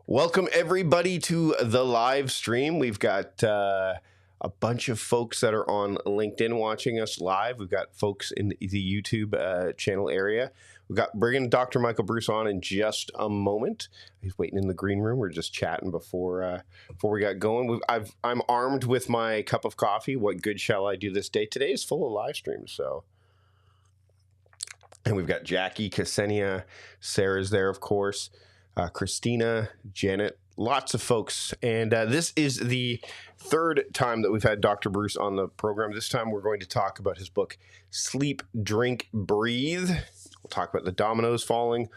Welcome everybody to the live stream. We've got a bunch of folks that are on LinkedIn watching us live. We've got folks in the YouTube channel area. We've got bringing Dr. Michael Breus on in just a moment. He's waiting in the green room. We're just chatting before we got going. I'm armed with my cup of coffee. What good shall I do this day? Today is full of live streams, so. And we've got Jackie, Ksenia, Sarah's there, of course. Christina, Janet, lots of folks. And this is the third time that we've had Dr. Breus on the program. This time we're going to talk about his book, Sleep, Drink, Breathe. We'll talk about the dominoes falling,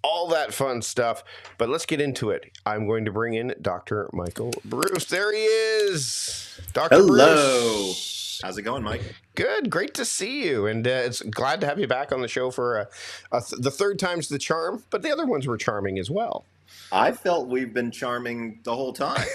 all that fun stuff. But let's get into it. I'm going to bring in Dr. Michael Breus. There he is. Dr. Hello. Breus. How's it going, Mike? Good. Great to see you. And it's glad to have you back on the show for the third time's the charm, but the other ones were charming as well. I felt we've been charming the whole time.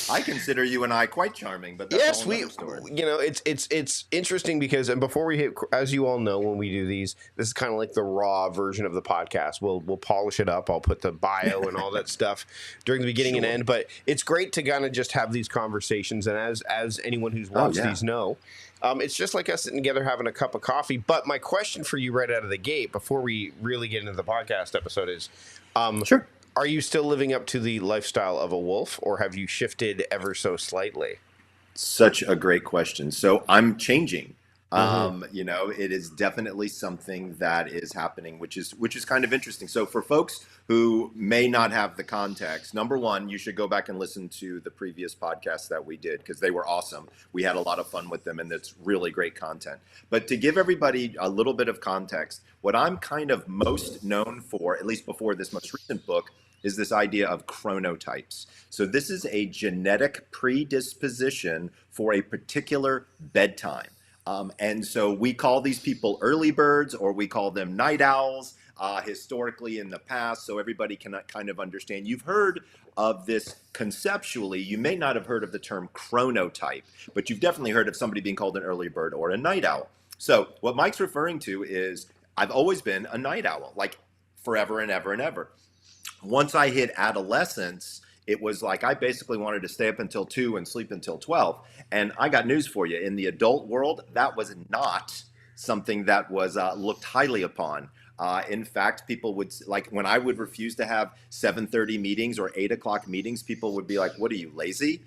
I consider you and I quite charming, but that's a whole story. You know, it's interesting because, and before we hit, as you all know, when we do these, this is kind of like the raw version of the podcast. We'll polish it up. I'll put the bio and all that stuff during the beginning and end. But it's great to kind of just have these conversations. And as anyone who's watched these know, it's just like us sitting together having a cup of coffee. But my question for you right out of the gate, before we really get into the podcast episode, is, sure. Are you still living up to the lifestyle of a wolf, or have you shifted ever so slightly? Such a great question. So I'm changing. You know, it is definitely something that is happening, which is kind of interesting. So for folks who may not have the context, number one, you should go back and listen to the previous podcasts that we did because they were awesome. We had a lot of fun with them, and it's really great content. But to give everybody a little bit of context, what I'm kind of most known for, at least before this most recent book, is this idea of chronotypes. So this is a genetic predisposition for a particular bedtime. And so we call these people early birds, or we call them night owls, historically in the past, so everybody can kind of understand. You've heard of this conceptually. You may not have heard of the term chronotype, but you've definitely heard of somebody being called an early bird or a night owl. So what Mike's referring to is I've always been a night owl, like forever and ever and ever. Once I hit adolescence, it was like I basically wanted to stay up until 2 and sleep until 12. And I got news for you. In the adult world, that was not something that was looked highly upon. In fact, people would, like when I would refuse to have 7:30 meetings or 8 o'clock meetings, people would be like, what are you, lazy?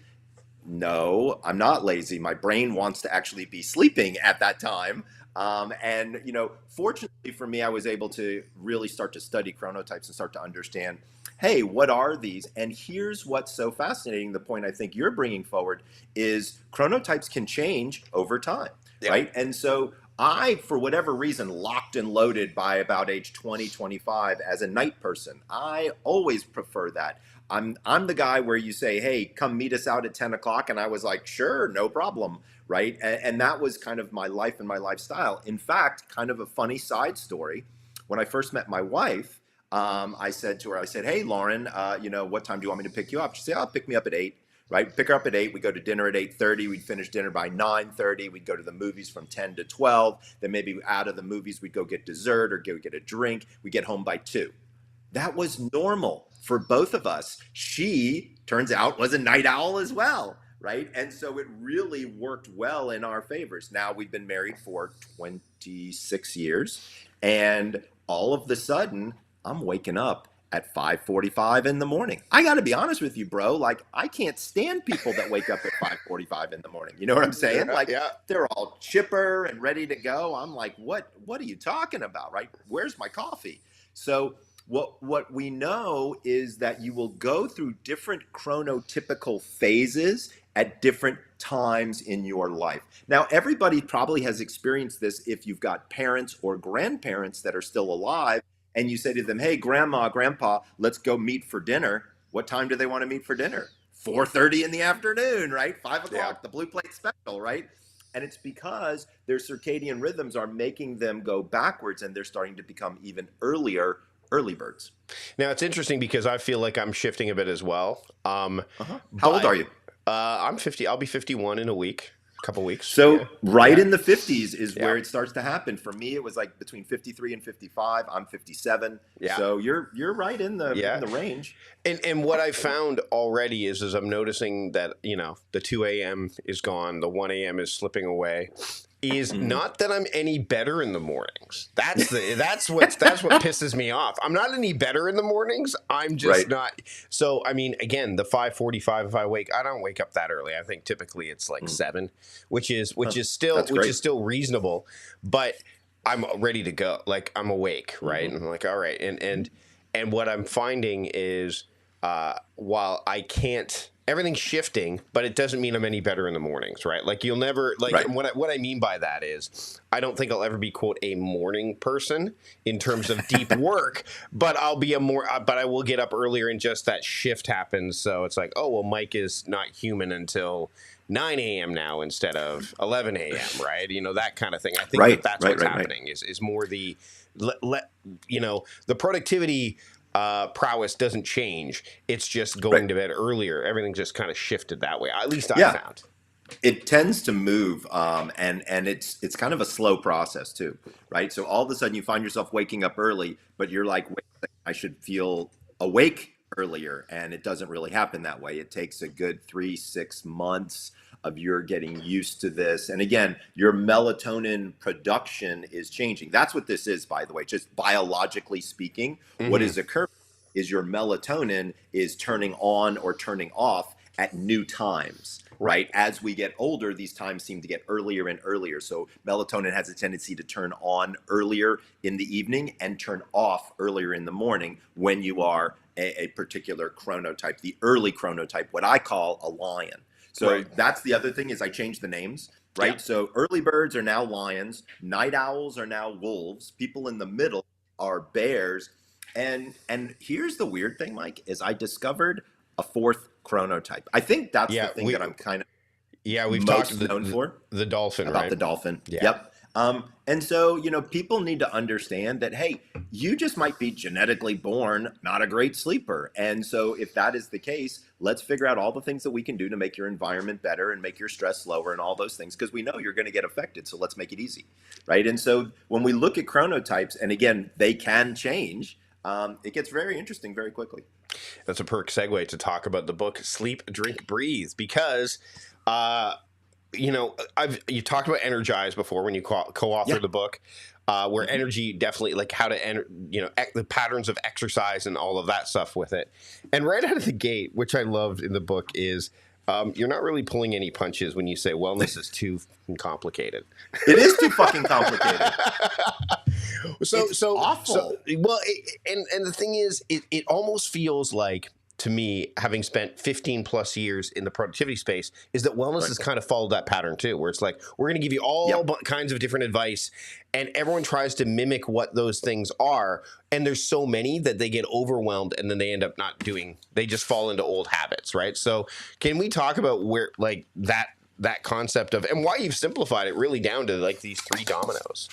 No, I'm not lazy. My brain wants to actually be sleeping at that time. And, you know, fortunately for me, I was able to really start to study chronotypes and start to understand, hey, what are these? And here's what's so fascinating. The point I think you're bringing forward is chronotypes can change over time, right? And so I, for whatever reason, locked and loaded by about age 20, 25 as a night person. I always prefer that. I'm the guy where you say, hey, come meet us out at 10 o'clock. And I was like, sure, no problem. Right. And that was kind of my life and my lifestyle. In fact, kind of a funny side story. When I first met my wife, I said to her, I said, hey, Lauren, you know, what time do you want me to pick you up? She said, oh, pick me up at 8. Right. Pick her up at 8. We go to dinner at 8:30. We'd finish dinner by 9:30. We'd go to the movies from 10 to 12. Then maybe out of the movies, we'd go get dessert or go get a drink. We get home by 2. That was normal for both of us. She, turns out, was a night owl as well. Right. And so it really worked well in our favors. Now we've been married for 26 years. And all of the sudden, I'm waking up at 5:45 in the morning. I got to be honest with you, bro. Like, I can't stand people that wake up at 5:45 in the morning. You know what I'm saying? They're all chipper and ready to go. I'm like, what are you talking about? Right. Where's my coffee? So what we know is that you will go through different chronotypical phases at different times in your life. Now, everybody probably has experienced this if you've got parents or grandparents that are still alive, and you say to them, hey, grandma, grandpa, let's go meet for dinner. What time do they want to meet for dinner? 4:30 in the afternoon, right? 5 o'clock, the blue plate special, right? And it's because their circadian rhythms are making them go backwards, and they're starting to become even early birds. Now, it's interesting because I feel like I'm shifting a bit as well. How old are you? I'm 50. I'll be 51 in a week. couple weeks. So right Yeah. in the 50s is Yeah. where it starts to happen. For me, it was like between 53 and 55. I'm 57. Yeah. So you're right in Yeah. the range. And what I found already is I'm noticing that, you know, the 2 a.m. is gone, the 1 a.m. is slipping away. Is not that I'm any better in the mornings. That's what pisses me off. I'm not any better in the mornings. I'm just Right. not. So I mean, again, the 5:45. If I don't wake up that early. I think typically it's like 7, which is That's great. still reasonable. But I'm ready to go. Like I'm awake, right? And I'm like, all right. And what I'm finding is, while I can't, everything's shifting, but it doesn't mean I'm any better in the mornings, right? Like you'll never, like, Right. what I mean by that is I don't think I'll ever be, quote, a morning person in terms of deep work, but I'll be but I will get up earlier and just that shift happens. So it's like, oh, well, Mike is not human until 9 a.m. now instead of 11 a.m., right? You know, that kind of thing. I think that's what's happening is more the, you know, the productivity prowess doesn't change. It's just going to bed earlier. Everything just kind of shifted that way. At least I found. It tends to move, and it's kind of a slow process too, right? So all of a sudden you find yourself waking up early, but you're like, wait, I should feel awake earlier, and it doesn't really happen that way. It takes a good 3-6 months of your getting used to this, and again, your melatonin production is changing. That's what this is, by the way, just biologically speaking. What is occurring is your melatonin is turning on or turning off at new times. Right. As we get older, these times seem to get earlier and earlier. So melatonin has a tendency to turn on earlier in the evening and turn off earlier in the morning when you are a particular chronotype, the early chronotype, what I call a lion. So that's the other thing is I changed the names, right? Yeah. So early birds are now lions, night owls are now wolves, people in the middle are bears. And here's the weird thing, Mike, is I discovered a fourth chronotype. I think that's the thing that I'm kind of we've most talked known for. The dolphin, about right? the dolphin. Yeah. Yep. And so, you know, people need to understand that, hey, you just might be genetically born not a great sleeper. And so if that is the case, let's figure out all the things that we can do to make your environment better and make your stress lower and all those things, because we know you're going to get affected. So let's make it easy, right? And so when we look at chronotypes, and again, they can change, it gets very interesting very quickly. That's a perfect segue to talk about the book Sleep, Drink, Breathe, because you know, you talked about Energize before when you co-authored the book, where energy definitely, like how to you know, the patterns of exercise and all of that stuff with it. And right out of the gate, which I loved in the book, is you're not really pulling any punches when you say wellness is too complicated. It is too fucking complicated. So awful. And the thing is, it almost feels like, to me, having spent 15 plus years in the productivity space, is that wellness has kind of followed that pattern too, where it's like, we're going to give you all kinds of different advice, and everyone tries to mimic what those things are. And there's so many that they get overwhelmed, and then they end up not doing, they just fall into old habits, right? So can we talk about where, like, that concept of, and why you've simplified it really down to like these 3 dominoes?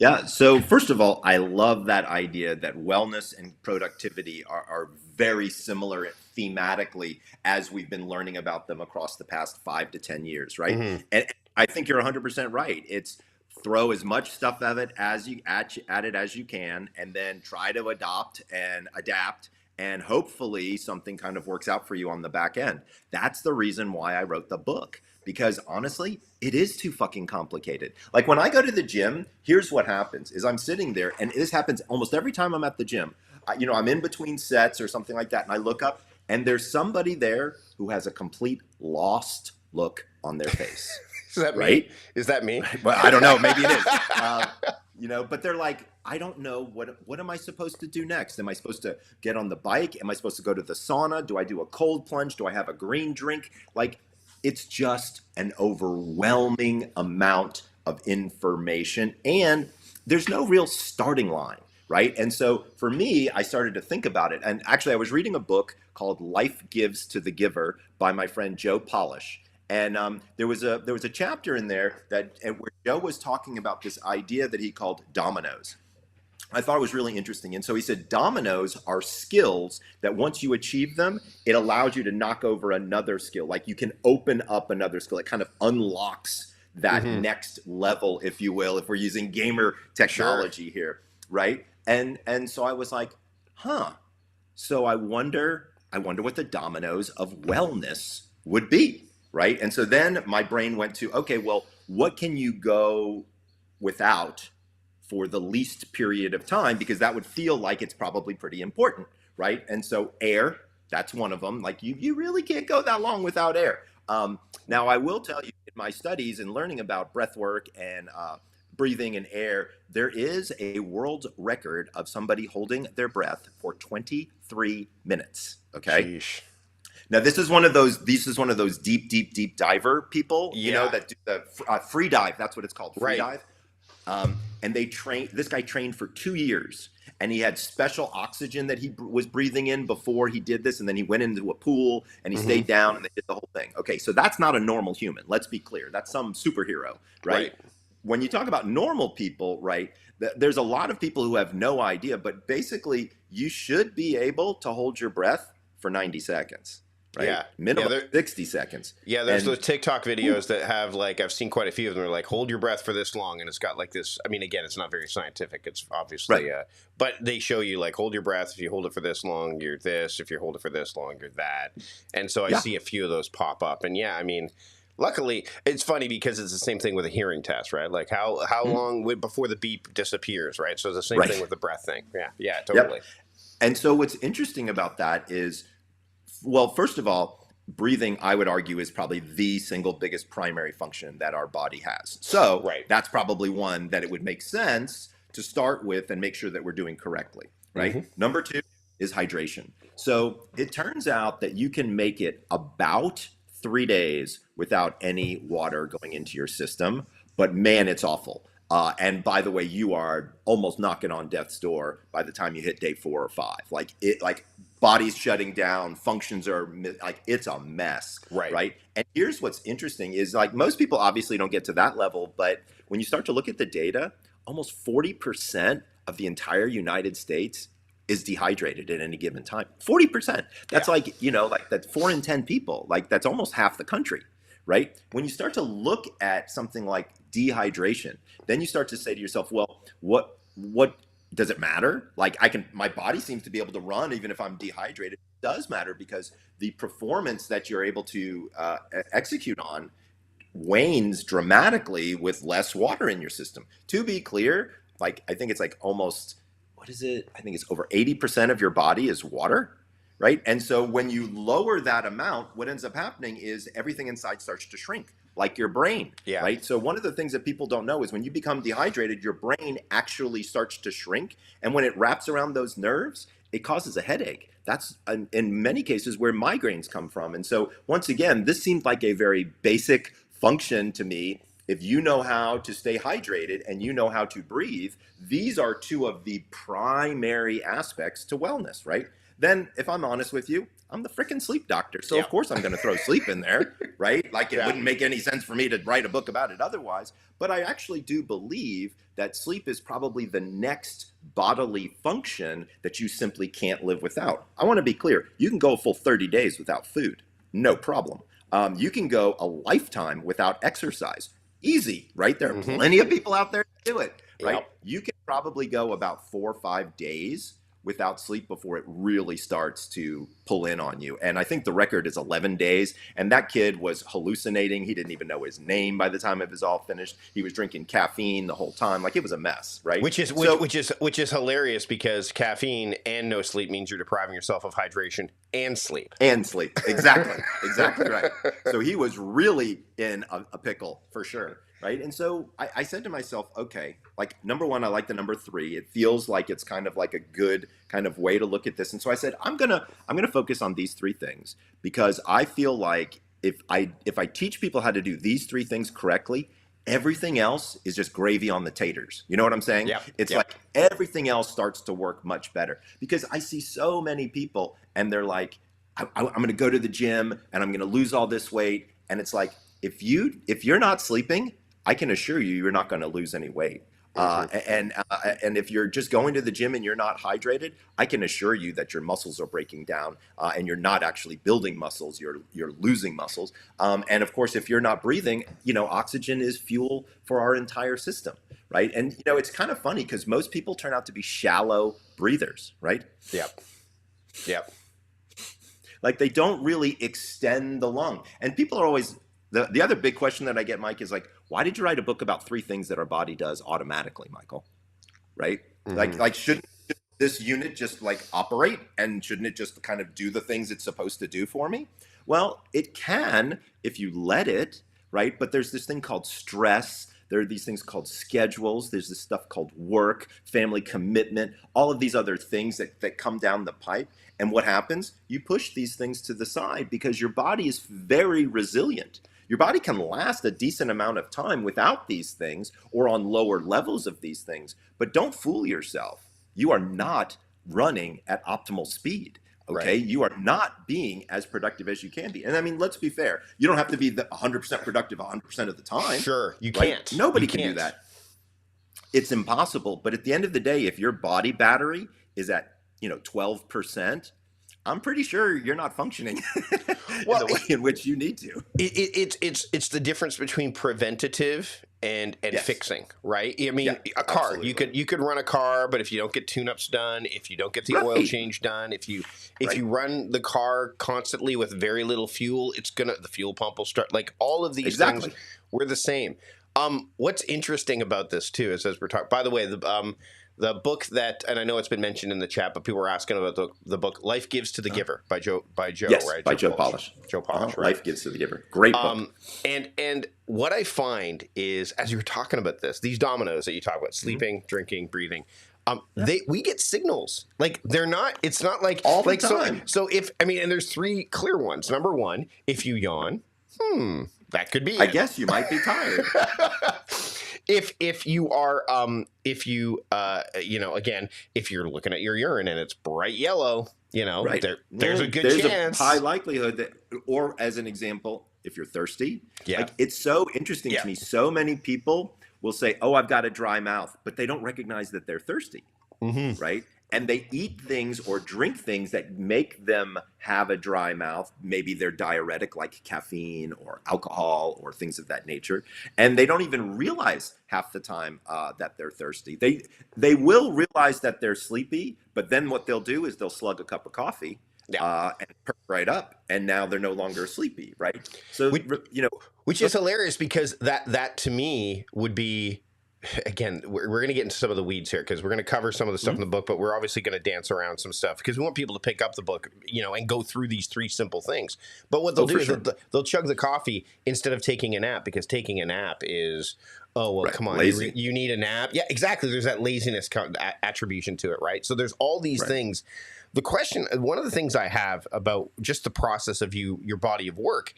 Yeah. So first of all, I love that idea that wellness and productivity are very similar thematically as we've been learning about them across the past 5 to 10 years, right? And I think you're 100% right. It's throw as much stuff at it as you can, and then try to adopt and adapt, and hopefully something kind of works out for you on the back end. That's the reason why I wrote the book. Because honestly, it is too fucking complicated. Like when I go to the gym, here's what happens is I'm sitting there, and this happens almost every time I'm at the gym. You know, I'm in between sets or something like that, and I look up, and there's somebody there who has a complete lost look on their face. Is that right? Me? Is that me? Well, I don't know. Maybe it is. You know, but they're like, I don't know, what am I supposed to do next? Am I supposed to get on the bike? Am I supposed to go to the sauna? Do I do a cold plunge? Do I have a green drink? Like, it's just an overwhelming amount of information, and there's no real starting line, right? And so for me, I started to think about it. And actually, I was reading a book called Life Gives to the Giver by my friend Joe Polish. And there was a chapter in there where Joe was talking about this idea that he called dominoes. I thought it was really interesting. And so he said, dominoes are skills that once you achieve them, it allows you to knock over another skill. Like you can open up another skill. It kind of unlocks that Mm-hmm. next level, if you will, if we're using gamer Sure. technology here, right? And so I was like, huh. So I wonder what the dominoes of wellness would be, right? And so then my brain went to, okay, well, what can you go without for the least period of time? Because that would feel like it's probably pretty important, right? And so air, that's one of them. Like you really can't go that long without air. Now, I will tell you, in my studies and learning about breath work and breathing and air, there is a world record of somebody holding their breath for 23 minutes. Okay. Sheesh. Now, this is one of those. This is one of those deep, deep, deep diver people. You know Yeah. that do the free dive. That's what it's called, free Right. dive. And they trained. This guy trained for 2 years, and he had special oxygen that he was breathing in before he did this. And then he went into a pool and he Mm-hmm. stayed down, and they did the whole thing. Okay, so that's not a normal human. Let's be clear. That's some superhero, right? When you talk about normal people, right? There's a lot of people who have no idea, but basically, you should be able to hold your breath for 90 seconds. Right? Yeah. Minimum Yeah, 60 seconds. Yeah, there's And those TikTok videos that have like, I've seen quite a few of them. They're like, hold your breath for this long, and it's got like this. I mean, again, it's not very scientific. It's obviously, Right. but they show you like, hold your breath. If you hold it for this long, you're this. If you hold it for this long, you're that. And so I Yeah. see a few of those pop up. And yeah, I mean, luckily, it's funny because it's the same thing with a hearing test, right? Like how long before the beep disappears, right? So it's the same Right. thing with the breath thing. Yeah, yeah, totally. Yep. And so what's interesting about that is, well, first of all, breathing, I would argue, is probably the single biggest primary function that our body has. So Right. that's probably one that it would make sense to start with and make sure that we're doing correctly, right? Mhm. Number two is hydration. So it turns out that you can make it about 3 days without any water going into your system, but man, it's awful. And by the way, you are almost knocking on death's door by the time you hit day 4 or 5. Like body's shutting down, functions are like, it's a mess. Right. Right. And here's what's interesting is, like, most people obviously don't get to that level, but when you start to look at the data, almost 40% of the entire United States is dehydrated at any given time. 40%. That's Yeah. like, like that's 4 in 10 people. Like that's almost half the country. Right? When you start to look at something like dehydration, then you start to say to yourself, well, what does it matter? Like my body seems to be able to run even if I'm dehydrated. It does matter because the performance that you're able to execute on wanes dramatically with less water in your system. To be clear, like I think it's like almost, what is it? I think it's over 80% of your body is water. Right. And so when you lower that amount, what ends up happening is everything inside starts to shrink, like your brain. Yeah. Right. So one of the things that people don't know is when you become dehydrated, your brain actually starts to shrink. And when it wraps around those nerves, it causes a headache. That's in many cases where migraines come from. And so once again, this seems like a very basic function to me. If you know how to stay hydrated and you know how to breathe, these are two of the primary aspects to wellness, right? Then, if I'm honest with you, I'm the freaking sleep doctor. So, Yeah. of course, I'm going to throw sleep in there, right? Like, it Yeah. wouldn't make any sense for me to write a book about it otherwise. But I actually do believe that sleep is probably the next bodily function that you simply can't live without. I want to be clear. You can go a full 30 days without food. No problem. You can go a lifetime without exercise. Easy, right? There are Mhm. plenty of people out there to do it, right? Yep. You can probably go about 4 or 5 days without sleep before it really starts to pull in on you. And I think the record is 11 days. And that kid was hallucinating. He didn't even know his name by the time it was all finished. He was drinking caffeine the whole time. Like, it was a mess, right? Which is hilarious because caffeine and no sleep means you're depriving yourself of hydration and sleep. And sleep. Exactly. Exactly right. So he was really in a pickle for sure. Right. And so I said to myself, okay, like, number one, I like the number 3. It feels like it's kind of like a good kind of way to look at this. And so I said, I'm gonna focus on these 3 things because I feel like if I teach people how to do these 3 things correctly, everything else is just gravy on the taters. You know what I'm saying? Yeah. It's Yeah. like everything else starts to work much better because I see so many people and they're like, I'm going to go to the gym and I'm going to lose all this weight. And it's like, if you're not sleeping, I can assure you, you're not going to lose any weight. Hmm. And if you're just going to the gym and you're not hydrated, I can assure you that your muscles are breaking down, and you're not actually building muscles. You're losing muscles. And of course, if you're not breathing, oxygen is fuel for our entire system, right? And it's kind of funny because most people turn out to be shallow breathers, right? Yep. Yep. Like they don't really extend the lung. And people are always the other big question that I get, Mike, is like, why did you write a book about three things that our body does automatically, Michael? Right? Hmm. Like shouldn't this unit just like operate, and shouldn't it just kind of do the things it's supposed to do for me? Well, it can if you let it, right? But there's this thing called stress. There are these things called schedules. There's this stuff called work, family commitment, all of these other things that come down the pipe. And what happens? You push these things to the side because your body is very resilient. Your body can last a decent amount of time without these things or on lower levels of these things. But don't fool yourself. You are not running at optimal speed. Okay, Right. you are not being as productive as you can be. And I mean, let's be fair. You don't have to be the 100% productive 100% of the time, Sure. You right? can't. You Nobody can do can't. that. It's impossible. But at the end of the day, if your body battery is at 12%, I'm pretty sure you're not functioning in Well, the way in which you need to. it's the difference between preventative and Yes. fixing, right? I mean, Yeah, a car, absolutely. you could run a car, but if you don't get tune-ups done, if you don't get the oil Right. change done, if Right. you run the car constantly with very little fuel, the fuel pump will start. Like all of these things, Exactly. we're the same. What's interesting about this too is, as we're talking, by the way, the book that, and I know it's been mentioned in the chat, but people were asking about the book "Life Gives to the Giver" by Joe, Yes, right? by Joe Polish. Joe Polish, right? Life Gives to the Giver. Great book. And what I find is, as you were talking about this, these dominoes that you talk about, sleeping, drinking, breathing, we get signals. Like they're not. It's not like All the like time. So if I mean, and there's three clear ones. Number one, if you yawn, that could be I it. guess you might be tired. If you are again, if you're looking at your urine and it's bright yellow, Right. there's a good There's chance. a high likelihood that, or as an example, if you're thirsty, Yeah. like it's so interesting Yeah. to me. So many people will say, "Oh, I've got a dry mouth," but they don't recognize that they're thirsty, Mm-hmm. right? And they eat things or drink things that make them have a dry mouth. Maybe they're diuretic, like caffeine or alcohol or things of that nature, and they don't even realize half the time that they're thirsty. They will realize that they're sleepy, but then what they'll do is they'll slug a cup of coffee and perk right up, and now they're no longer sleepy, right? So Which is hilarious because that to me would be, again, we're going to get into some of the weeds here because we're going to cover some of the stuff in the book, but we're obviously going to dance around some stuff because we want people to pick up the book, and go through these three simple things. But what they'll do is they'll chug the coffee instead of taking a nap, because taking a nap is, oh, well, come on, you need a nap. Yeah, exactly. There's that laziness attribution to it, right? So there's all these things. The question, one of the things I have about just the process of your body of work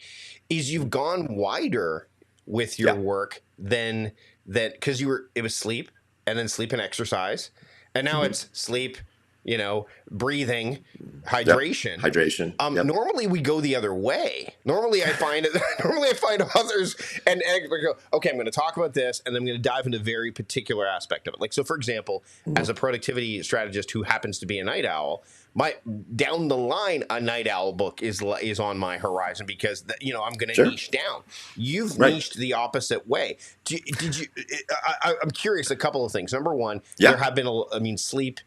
is you've gone wider with your work than that, because it was sleep and then sleep and exercise, and now it's sleep, breathing, hydration. Normally we go the other way. Normally I find authors and experts go, okay, I'm going to talk about this, and then I'm going to dive into a very particular aspect of it. Like, so for example, as a productivity strategist who happens to be a night owl, down the line, a night owl book is on my horizon because I'm going to niche down. You've niched the opposite way. Did you? I'm curious. A couple of things. Number one, there have been sleep.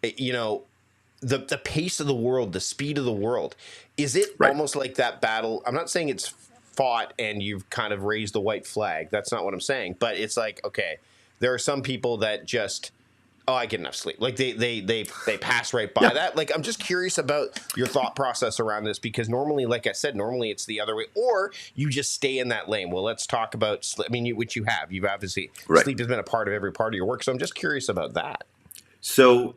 The pace of the world, the speed of the world. Is it almost like that battle? I'm not saying it's fought and you've kind of raised the white flag. That's not what I'm saying. But it's like, okay, there are some people that just, I get enough sleep. Like they pass right by that. Like, I'm just curious about your thought process around this, because normally, like I said, it's the other way, or you just stay in that lane. Well, let's talk about sleep. I mean, which you have. You've obviously, sleep has been a part of every part of your work. So I'm just curious about that. So,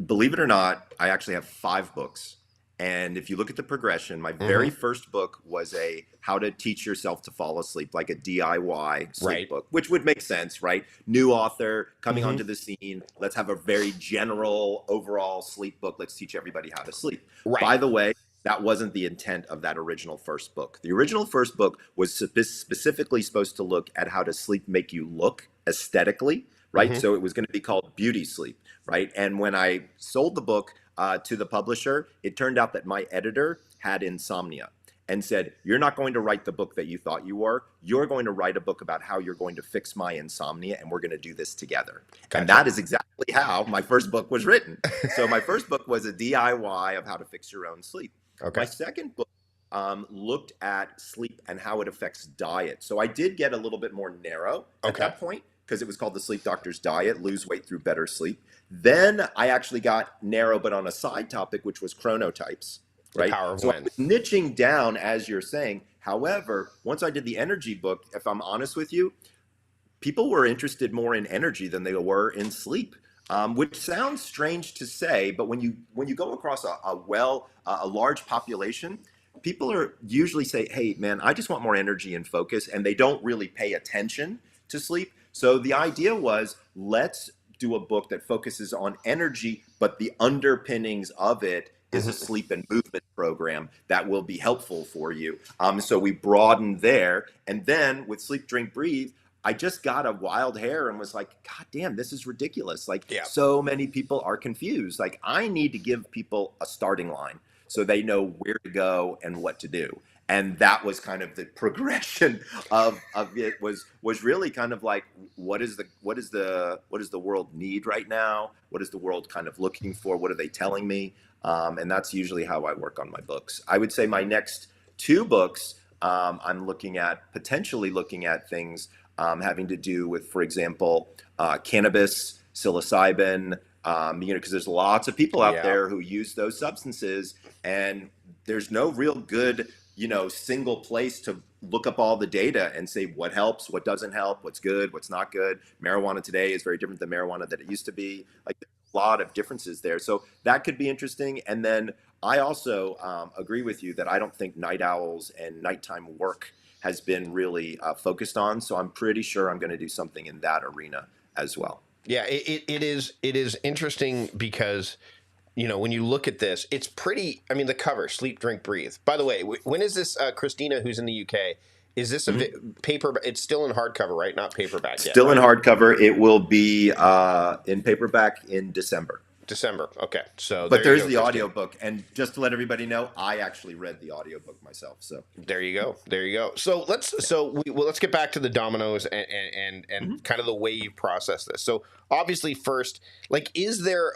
believe it or not, I actually have 5 books. And if you look at the progression, my very first book was a how to teach yourself to fall asleep, like a DIY sleep book, which would make sense, right? New author coming onto the scene. Let's have a very general overall sleep book. Let's teach everybody how to sleep. Right. By the way, that wasn't the intent of that original first book. The original first book was specifically supposed to look at how to sleep make you look aesthetically, right? So it was going to be called Beauty Sleep, right? And when I sold the book to the publisher, it turned out that my editor had insomnia and said, "You're not going to write the book that you thought you were. You're going to write a book about how you're going to fix my insomnia, and we're going to do this together." Gotcha. And that is exactly how my first book was written. So my first book was a DIY of how to fix your own sleep. Okay. My second book looked at sleep and how it affects diet. So I did get a little bit more narrow at that point, because it was called The Sleep Doctor's Diet, Lose Weight Through Better Sleep. Then I actually got narrow, but on a side topic, which was chronotypes. Right. So I was niching down, as you're saying. However, once I did the energy book, if I'm honest with you, people were interested more in energy than they were in sleep, which sounds strange to say, but when you go across a large population, people are usually say, "Hey, man, I just want more energy and focus," and they don't really pay attention to sleep. So the idea was, let's do a book that focuses on energy, but the underpinnings of it is a sleep and movement program that will be helpful for you. So we broadened there. And then with Sleep, Drink, Breathe, I just got a wild hair and was like, God damn, this is ridiculous. Like, so many people are confused. Like, I need to give people a starting line so they know where to go and what to do. And that was kind of the progression of it was really kind of like, what does the world need right now? What is the world kind of looking for? What are they telling me? And that's usually how I work on my books. I would say my next two books, I'm potentially looking at things having to do with, for example, cannabis, psilocybin, because there's lots of people out there who use those substances, and there's no real good, single place to look up all the data and say what helps, what doesn't help, what's good, what's not good. Marijuana today is very different than marijuana that it used to be. Like, there's a lot of differences there. So that could be interesting. And then I also agree with you that I don't think night owls and nighttime work has been really focused on. So I'm pretty sure I'm going to do something in that arena as well. Yeah, it is interesting because, when you look at this, it's pretty. I mean, the cover, Sleep, Drink, Breathe. By the way, when is this, Christina, who's in the UK? Is this a paper? It's still in hardcover, right? Not paperback yet. Still in hardcover. It will be in paperback in December. Okay. So, but there's the audiobook, and just to let everybody know, I actually read the audiobook myself. So there you go. So let's get back to the dominoes and kind of the way you process this. So obviously, first, like, is there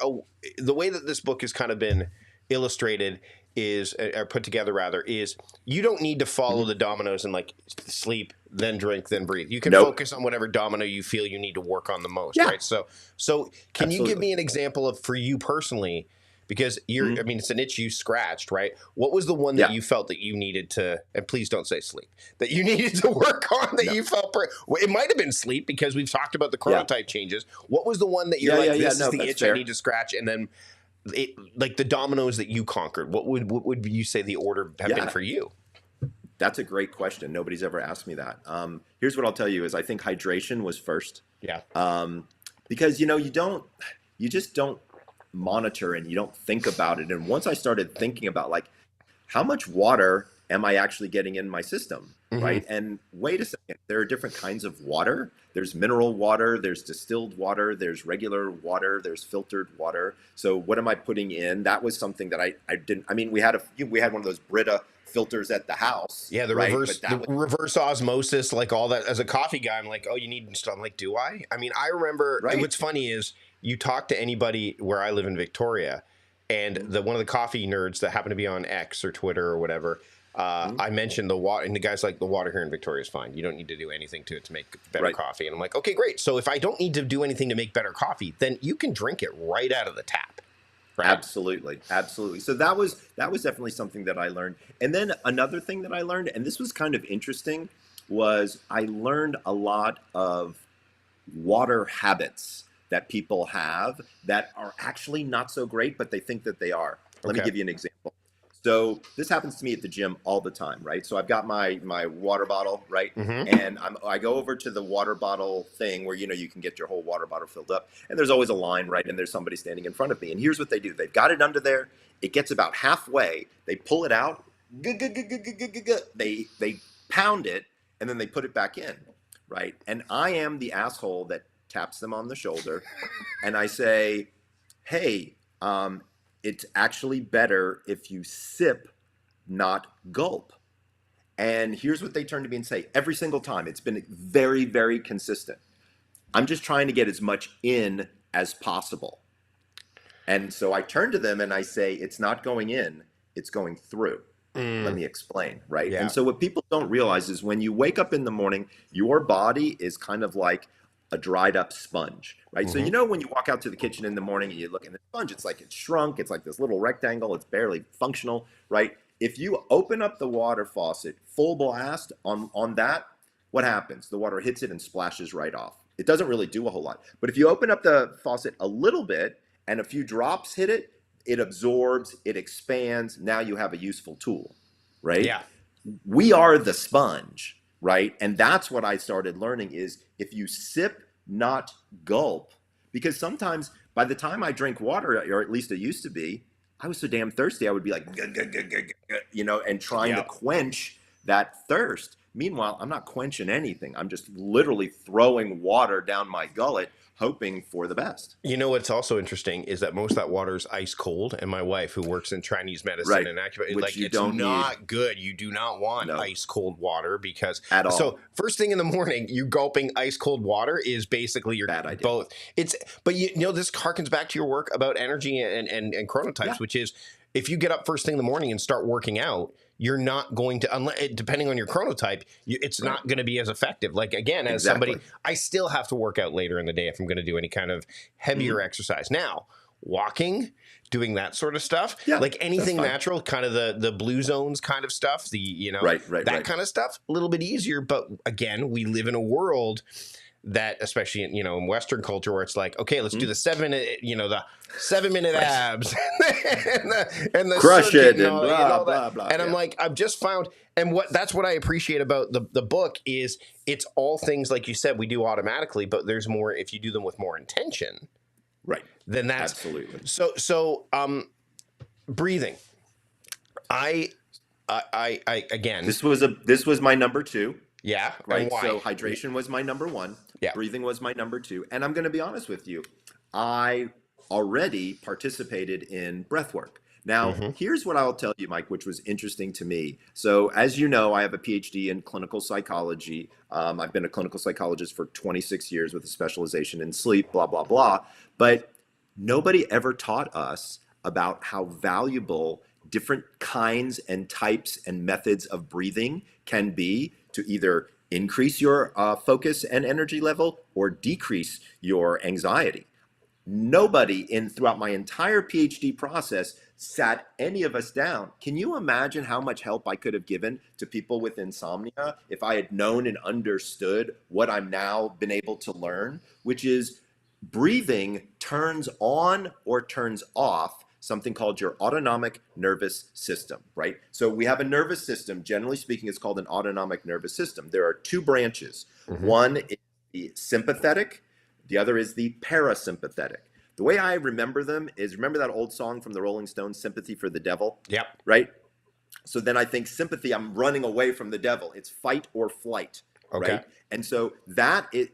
the way that this book has kind of been illustrated is, or put together rather, is you don't need to follow the dominoes and like sleep, then drink, then breathe. You can focus on whatever domino you feel you need to work on the most, right? So can you give me an example of, for you personally, because you're, I mean, it's an itch you scratched, right? What was the one that you felt that you needed to, and please don't say sleep, that you needed to work on that you felt, it might have been sleep because we've talked about the chronotype changes. What was the one that you're this is the itch fair. I need to scratch, and then like the dominoes that you conquered, what would you say the order have been for you? That's a great question. Nobody's ever asked me that. Here's what I'll tell you is I think hydration was first. Yeah. Because, you just don't monitor and you don't think about it. And once I started thinking about, like, how much water am I actually getting in my system, right? And wait a second, there are different kinds of water. There's mineral water, there's distilled water, there's regular water, there's filtered water. So what am I putting in? That was something that I didn't. I mean, we had one of those Brita filters at the house. Yeah, the reverse osmosis, like all that. As a coffee guy, I'm like, oh, you need stuff. I'm like, do I? I mean, I remember. What's funny is you talk to anybody where I live in Victoria, and one of the coffee nerds that happen to be on X or Twitter or whatever. I mentioned the water, and the guy's like, the water here in Victoria is fine. You don't need to do anything to it to make better coffee. And I'm like, okay, great. So if I don't need to do anything to make better coffee, then you can drink it right out of the tap. Right? Absolutely. So that was definitely something that I learned. And then another thing that I learned, and this was kind of interesting, was I learned a lot of water habits that people have that are actually not so great, but they think that they are. Let me give you an example. So this happens to me at the gym all the time, right? So I've got my water bottle, right? And I go over to the water bottle thing where, you can get your whole water bottle filled up. And there's always a line, right? And there's somebody standing in front of me. And here's what they do. They've got it under there. It gets about halfway. They pull it out. They pound it, and then they put it back in, right? And I am the asshole that taps them on the shoulder, and I say, hey, it's actually better if you sip, not gulp. And here's what they turn to me and say every single time. It's been very, very consistent. I'm just trying to get as much in as possible. And so I turn to them and I say, it's not going in, it's going through. Let me explain, right? Yeah. And so what people don't realize is when you wake up in the morning, your body is kind of like a dried up sponge, right? So you know when you walk out to the kitchen in the morning and you look in the sponge, it's like it's shrunk, it's like this little rectangle, it's barely functional, right? If you open up the water faucet full blast on that, what happens? The water hits it and splashes right off. It doesn't really do a whole lot. But if you open up the faucet a little bit and a few drops hit it, it absorbs, it expands. Now you have a useful tool, right? Yeah. We are the sponge, right? And that's what I started learning is if you sip, not gulp, because sometimes by the time I drink water, or at least it used to be, I was so damn thirsty, I would be like, you know, and trying to quench that thirst. Meanwhile, I'm not quenching anything. I'm just literally throwing water down my gullet, hoping for the best. You know what's also interesting is that most of that water is ice cold, and my wife, who works in Chinese medicine and acupuncture, like it's not good. You do not want ice cold water because at all. So first thing in the morning, you gulping ice cold water is basically your bad idea. Both. But you know this harkens back to your work about energy and chronotypes, which is if you get up first thing in the morning and start working out, you're not going to, depending on your chronotype, it's not going to be as effective. Like, again, as somebody, I still have to work out later in the day if I'm going to do any kind of heavier exercise. Now, walking, doing that sort of stuff, like anything natural, kind of the blue zones kind of stuff, the, you know, that kind of stuff, a little bit easier. But again, we live in a world that, especially in, you know, in Western culture, where it's like, okay, let's do the 7-minute, you know, the 7-minute abs and the crush it and and blah, blah. And I'm like, I've just found, and that's what I appreciate about the book is it's all things, like you said, we do automatically, but there's more, if you do them with more intention, then that's absolutely. So, breathing, I again, this was my number 2. Yeah. Right. So hydration was my number 1. Yeah. Breathing was my number 2. And I'm going to be honest with you. I already participated in breath work. Now, here's what I'll tell you, Mike, which was interesting to me. So as you know, I have a PhD in clinical psychology. I've been a clinical psychologist for 26 years with a specialization in sleep, blah, blah, blah. But nobody ever taught us about how valuable different kinds and types and methods of breathing can be to either increase your focus and energy level or decrease your anxiety. Nobody throughout my entire PhD process sat any of us down. Can you imagine how much help I could have given to people with insomnia if I had known and understood what I'm now been able to learn, which is breathing turns on or turns off something called your autonomic nervous system, right? So we have a nervous system. Generally speaking, it's called an autonomic nervous system. There are 2 branches. One is the sympathetic. The other is the parasympathetic. The way I remember them is, remember that old song from the Rolling Stones, Sympathy for the Devil? Yep. Right? So then I think sympathy, I'm running away from the devil. It's fight or flight, right? And so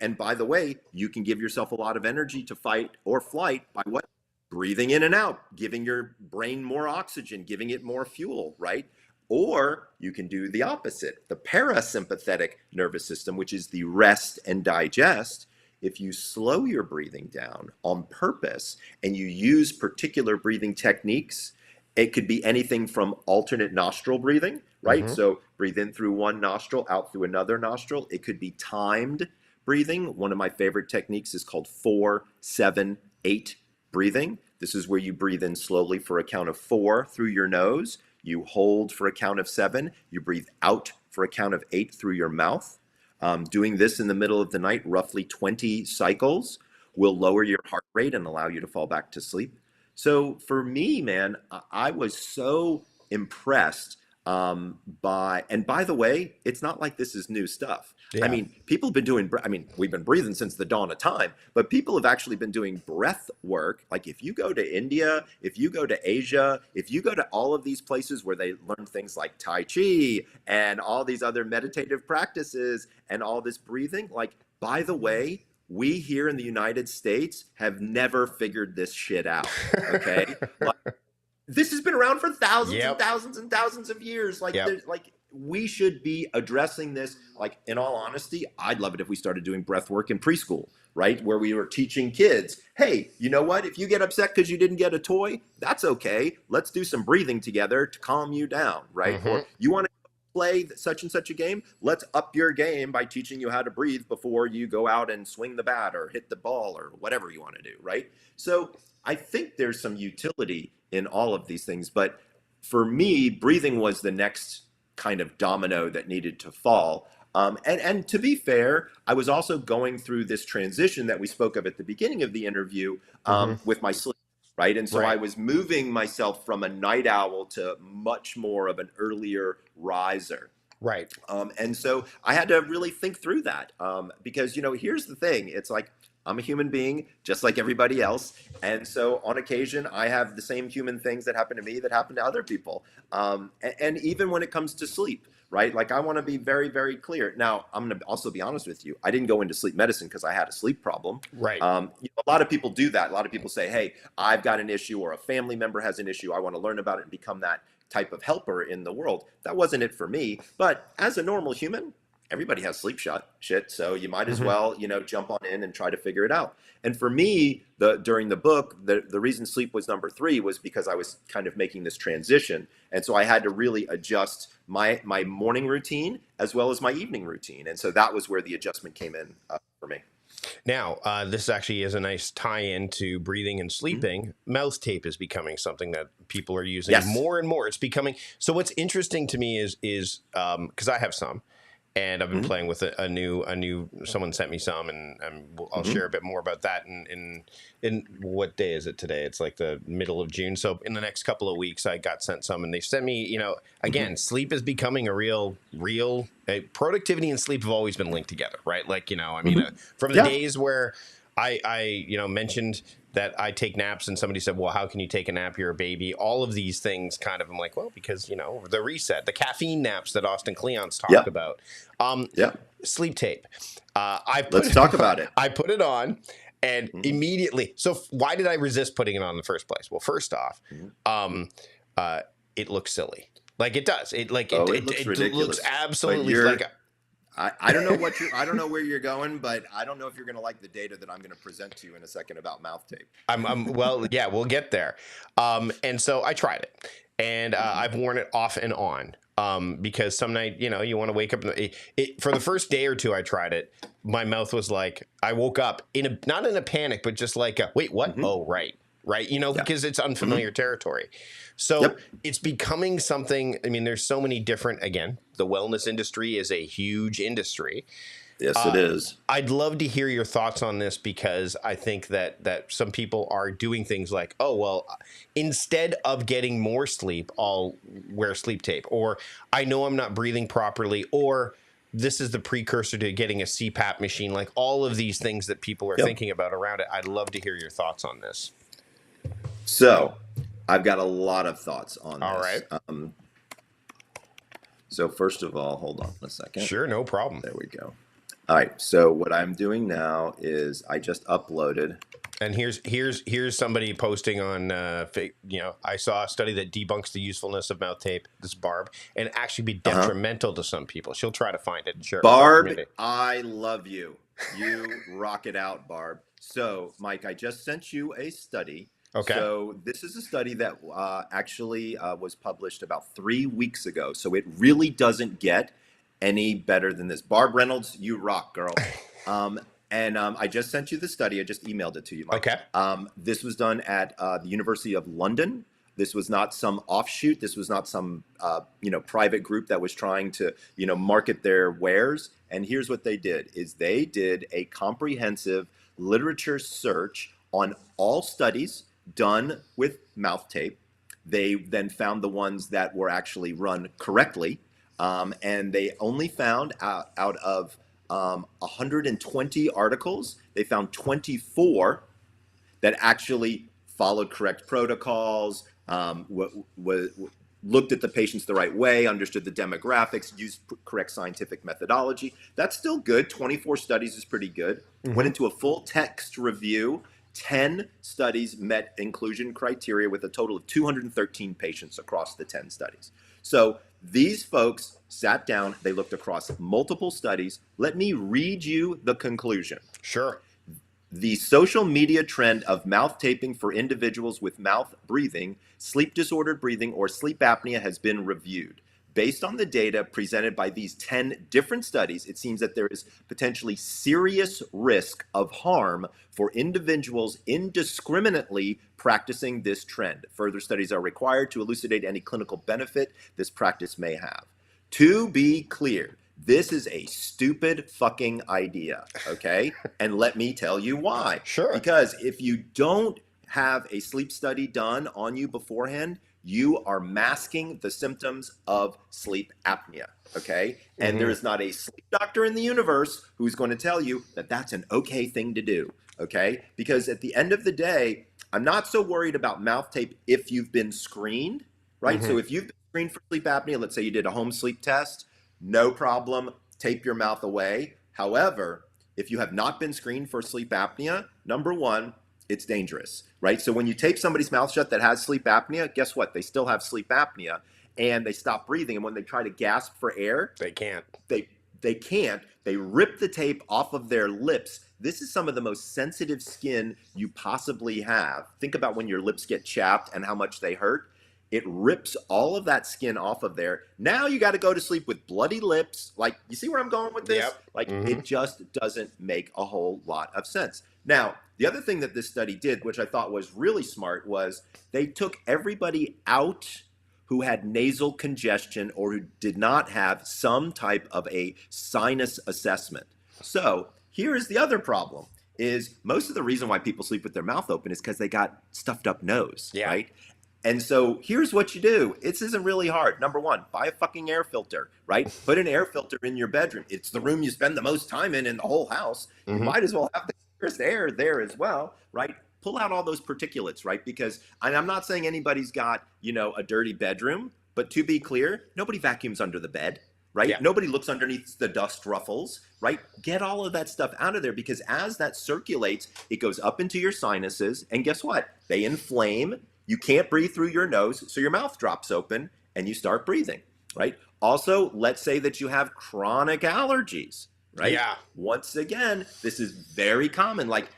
and by the way, you can give yourself a lot of energy to fight or flight by what? Breathing in and out, giving your brain more oxygen, giving it more fuel, right? Or you can do the opposite, the parasympathetic nervous system, which is the rest and digest. If you slow your breathing down on purpose and you use particular breathing techniques, it could be anything from alternate nostril breathing, right? So breathe in through one nostril, out through another nostril. It could be timed breathing. One of my favorite techniques is called 4-7-8 breathing. This is where you breathe in slowly for a count of 4 through your nose. You hold for a count of 7. You breathe out for a count of 8 through your mouth. Doing this in the middle of the night, roughly 20 cycles, will lower your heart rate and allow you to fall back to sleep. So for me, man, I was so impressed by the way, it's not like this is new stuff. I mean, people have been doing, we've been breathing since the dawn of time, but people have actually been doing breath work. Like if you go to India, if you go to Asia, if you go to all of these places where they learn things like Tai Chi and all these other meditative practices and all this breathing, like, by the way, we here in the United States have never figured this shit out. Okay. Like, this has been around for thousands and Yep. thousands and thousands of years. Like, Yep. there's like, we should be addressing this. Like, in all honesty, I'd love it if we started doing breath work in preschool, right? Where we were teaching kids, hey, you know what? If you get upset because you didn't get a toy, that's okay. Let's do some breathing together to calm you down, right? Or you want to play such and such a game, let's up your game by teaching you how to breathe before you go out and swing the bat or hit the ball or whatever you want to do, right? So I think there's some utility in all of these things, but for me, breathing was the next kind of domino that needed to fall. And to be fair, I was also going through this transition that we spoke of at the beginning of the interview with my sleep, right? And so I was moving myself from a night owl to much more of an earlier riser. Right. And so I had to really think through that because, you know, here's the thing. It's like, I'm a human being just like everybody else. And so on occasion, I have the same human things that happen to me that happen to other people. And even when it comes to sleep, right? Like, I want to be very, very clear. Now, I'm going to also be honest with you. I didn't go into sleep medicine because I had a sleep problem. Right. You know, a lot of people do that. A lot of people say, hey, I've got an issue or a family member has an issue. I want to learn about it and become that type of helper in the world. That wasn't it for me. But as a normal human, everybody has sleep shit. So you might as well, you know, jump on in and try to figure it out. And for me, during the book, the reason sleep was number 3 was because I was kind of making this transition. And so I had to really adjust my morning routine as well as my evening routine. And so that was where the adjustment came in for me. Now, this actually is a nice tie-in to breathing and sleeping. Mouth tape is becoming something that people are using more and more. It's becoming, so what's interesting to me is because I have some, and I've been playing with a new. Someone sent me some, and I'll share a bit more about that. In what day is it today? It's like the middle of June. So in the next couple of weeks, I got sent some, and they sent me. You know, again, sleep is becoming a real. Productivity and sleep have always been linked together, right? Like, you know, I mean, from the days where I you know, mentioned that I take naps and somebody said, well, how can you take a nap? You're a baby. All of these things kind of, I'm like, well, because, you know, the reset, the caffeine naps that Austin Kleon's talk about. Sleep tape. Let's talk about it. I put it on and immediately. So why did I resist putting it on in the first place? Well, first off, it looks silly. Like it does. It looks absolutely like I don't know I don't know where you're going, but I don't know if you're going to like the data that I'm going to present to you in a second about mouth tape. Well, yeah, we'll get there. And so I tried it, and I've worn it off and on. Because some night, you know, you want to wake up. For the first day or two I tried it, my mouth was like, I woke up not in a panic, but just like, wait, what? Oh, right. You know, because it's unfamiliar territory. So it's becoming something. I mean, there's so many different, again, the wellness industry is a huge industry. Yes, it is. I'd love to hear your thoughts on this because I think that some people are doing things like, oh, well, instead of getting more sleep, I'll wear sleep tape. Or I know I'm not breathing properly. Or this is the precursor to getting a CPAP machine. Like all of these things that people are thinking about around it. I'd love to hear your thoughts on this. So I've got a lot of thoughts on this. All right. So first of all, hold on a second. Sure, no problem. There we go. All right. So what I'm doing now is I just uploaded. And here's somebody posting on, you know, I saw a study that debunks the usefulness of mouth tape. This Barb, and actually be detrimental to some people. She'll try to find it and share it. Barb, I love you. You rock it out, Barb. So, Mike, I just sent you a study. Okay. So this is a study that actually was published about 3 weeks ago. So it really doesn't get any better than this. Barb Reynolds, you rock, girl. I just sent you the study. I just emailed it to you, Mike. Okay. This was done at the University of London. This was not some offshoot. This was not some private group that was trying to market their wares. And here's what they did: is they did a comprehensive literature search on all studies done with mouth tape. They then found the ones that were actually run correctly, and they only found out of 120 articles, they found 24 that actually followed correct protocols, looked at the patients the right way, understood the demographics, used correct scientific methodology. That's still good. 24 studies is pretty good. Went into a full text review. 10 studies met inclusion criteria with a total of 213 patients across the 10 studies. So these folks sat down, they looked across multiple studies. Let me read you the conclusion. Sure. The social media trend of mouth taping for individuals with mouth breathing, sleep disordered breathing, or sleep apnea has been reviewed. Based on the data presented by these 10 different studies, it seems that there is potentially serious risk of harm for individuals indiscriminately practicing this trend. Further studies are required to elucidate any clinical benefit this practice may have. To be clear, this is a stupid fucking idea, okay? And let me tell you why. Sure. Because if you don't have a sleep study done on you beforehand, you are masking the symptoms of sleep apnea, okay? And there is not a sleep doctor in the universe who's going to tell you that that's an okay thing to do, okay? Because at the end of the day, I'm not so worried about mouth tape if you've been screened, right? So if you've been screened for sleep apnea, let's say you did a home sleep test, no problem, tape your mouth away. However, if you have not been screened for sleep apnea, number one, it's dangerous, right? So when you tape somebody's mouth shut that has sleep apnea, guess what? They still have sleep apnea and they stop breathing. And when they try to gasp for air, They can't. They can't. They rip the tape off of their lips. This is some of the most sensitive skin you possibly have. Think about when your lips get chapped and how much they hurt. It rips all of that skin off of there. Now you got to go to sleep with bloody lips. Like, you see where I'm going with this? Yep. Like, it just doesn't make a whole lot of sense. Now, the other thing that this study did, which I thought was really smart, was they took everybody out who had nasal congestion or who did not have some type of a sinus assessment. So here is the other problem, is most of the reason why people sleep with their mouth open is because they got stuffed up nose, right? And so here's what you do. This isn't really hard. Number one, buy a fucking air filter, right? Put an air filter in your bedroom. It's the room you spend the most time in the whole house. You might as well have the clearest air there as well, right? Pull out all those particulates, right? Because I'm not saying anybody's got, a dirty bedroom, but to be clear, nobody vacuums under the bed, right? Yeah. Nobody looks underneath the dust ruffles, right? Get all of that stuff out of there, because as that circulates, it goes up into your sinuses. And guess what? They inflame. You can't breathe through your nose, so your mouth drops open and you start breathing, right? Also, let's say that you have chronic allergies, right? Yeah. Once again, this is very common. Like,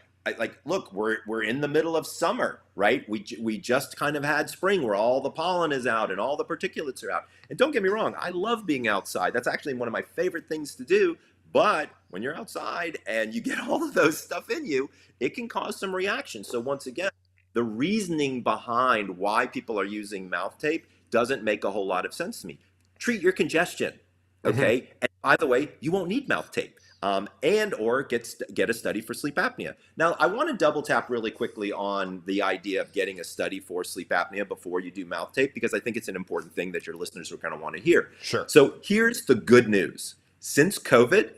look, we're in the middle of summer, right? We just kind of had spring where all the pollen is out and all the particulates are out. And don't get me wrong, I love being outside. That's actually one of my favorite things to do. But when you're outside and you get all of those stuff in you, it can cause some reactions. So once again, the reasoning behind why people are using mouth tape doesn't make a whole lot of sense to me. Treat your congestion, okay? And by the way, you won't need mouth tape. And or get a study for sleep apnea. Now, I want to double tap really quickly on the idea of getting a study for sleep apnea before you do mouth tape, because I think it's an important thing that your listeners are going to want to hear. Sure. So here's the good news. Since COVID,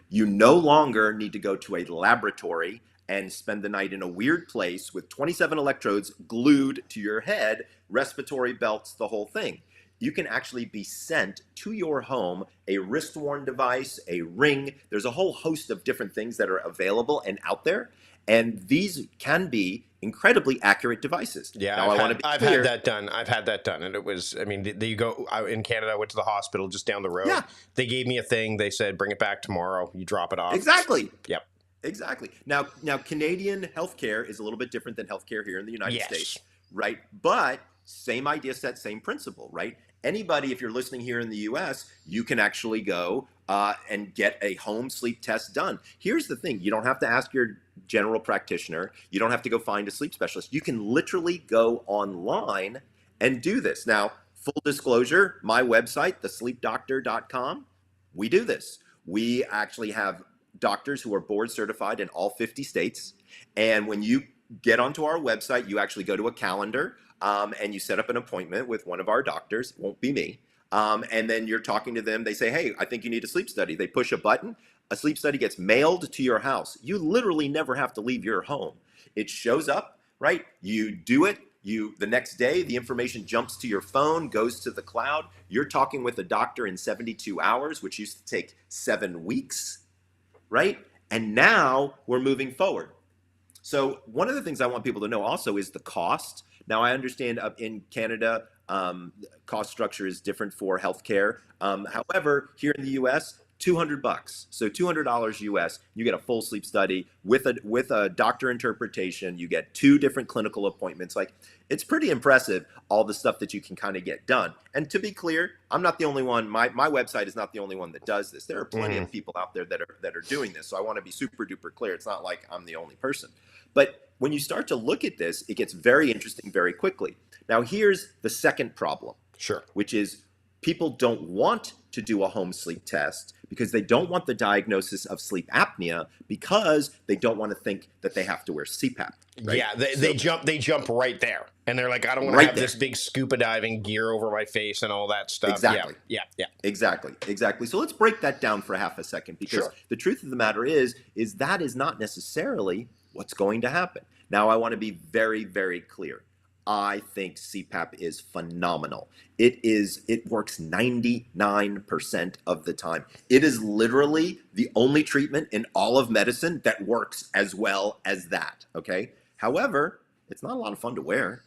you no longer need to go to a laboratory and spend the night in a weird place with 27 electrodes glued to your head, respiratory belts, the whole thing. You can actually be sent to your home a wrist-worn device, a ring. There's a whole host of different things that are available and out there. And these can be incredibly accurate devices. Yeah, now, I've had that done. I've had that done. And it was, you go in Canada, I went to the hospital just down the road. Yeah. They gave me a thing. They said, bring it back tomorrow. You drop it off. Exactly. Yep. Exactly. Now, Canadian healthcare is a little bit different than healthcare here in the United States, right? But same idea set, same principle, right? Anybody, if you're listening here in the US, you can actually go and get a home sleep test done. Here's the thing. You don't have to ask your general practitioner. You don't have to go find a sleep specialist. You can literally go online and do this. Now, full disclosure, my website, thesleepdoctor.com, we do this. We actually have doctors who are board certified in all 50 states. And when you get onto our website, you actually go to a calendar and you set up an appointment with one of our doctors. It won't be me. And then you're talking to them. They say, hey, I think you need a sleep study. They push a button. A sleep study gets mailed to your house. You literally never have to leave your home. It shows up, right? You do it. The next day, the information jumps to your phone, goes to the cloud. You're talking with a doctor in 72 hours, which used to take 7 weeks, right? And now we're moving forward. So one of the things I want people to know also is the cost. Now, I understand up in Canada, cost structure is different for healthcare. However, here in the U.S., $200. So $200 US, you get a full sleep study with a doctor interpretation. You get 2 different clinical appointments. Like, it's pretty impressive, all the stuff that you can kind of get done. And to be clear, I'm not the only one. My website is not the only one that does this. There are plenty of people out there that are doing this. So I want to be super duper clear. It's not like I'm the only person. But when you start to look at this, it gets very interesting very quickly. Now, here's the second problem, Sure. which is people don't want to do a home sleep test because they don't want the diagnosis of sleep apnea because they don't want to think that they have to wear CPAP. Right? Yeah, they jump right there, and they're like, I don't want to have this big scuba diving gear over my face and all that stuff. Exactly. Yeah. Exactly. So let's break that down for half a second, because the truth of the matter is that is not necessarily what's going to happen. Now, I want to be very, very clear. I think CPAP is phenomenal. It works 99% of the time. It is literally the only treatment in all of medicine that works as well as that, okay? However, it's not a lot of fun to wear,